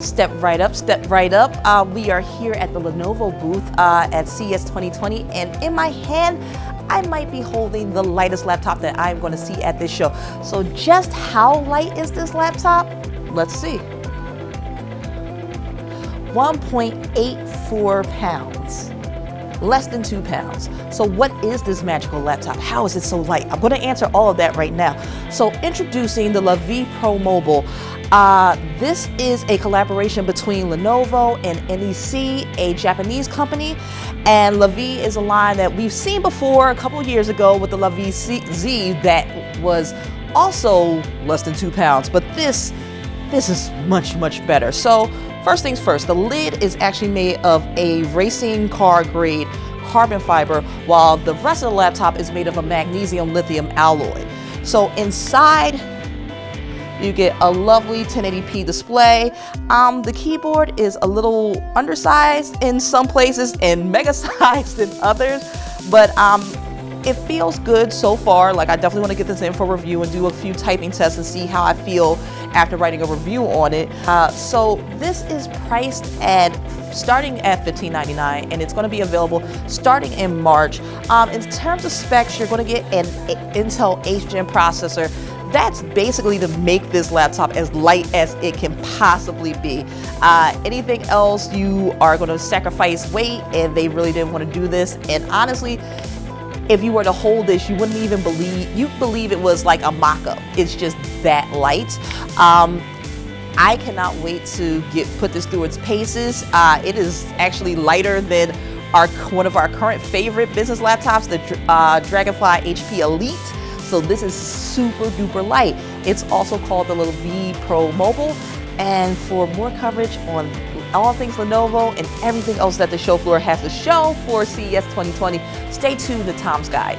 Step right up, step right up. We are here at the Lenovo booth at CES 2020, and in my hand, I might be holding the lightest laptop that I'm going to see at this show. So just how light is this laptop? Let's see. 1.84 pounds. Less than 2 pounds. So what is this magical laptop? How is it so light? I'm going to answer all of that right now. So introducing the Lavie Pro Mobile. This is a collaboration between Lenovo and NEC, a Japanese company, and Lavie is a line that we've seen before a couple years ago with the Lavie Z that was also less than 2 pounds, but this is much better. So first things first, the lid is actually made of a racing car grade carbon fiber, while the rest of the laptop is made of a magnesium lithium alloy. So inside, you get a lovely 1080p display. The keyboard is a little undersized in some places and mega sized in others, but it feels good so far. Like, I definitely want to get this in for review and do a few typing tests and see how I feel after writing a review on it. So this is priced at starting at $15.99, and it's going to be available starting in March. In terms of specs, you're going to get an Intel 8th Gen processor. That's basically to make this laptop as light as it can possibly be. Anything else, you are going to sacrifice weight, and they really didn't want to do this. And honestly, if you were to hold this, you wouldn't even believe it was like a mock-up. It's just that light. I cannot wait to put this through its paces. It is actually lighter than one of our current favorite business laptops, the Dragonfly HP Elite. So this is super duper light. It's also called the Lavie Pro Mobile. And for more coverage on all things Lenovo and everything else that the show floor has to show for CES 2020, stay tuned to Tom's Guide.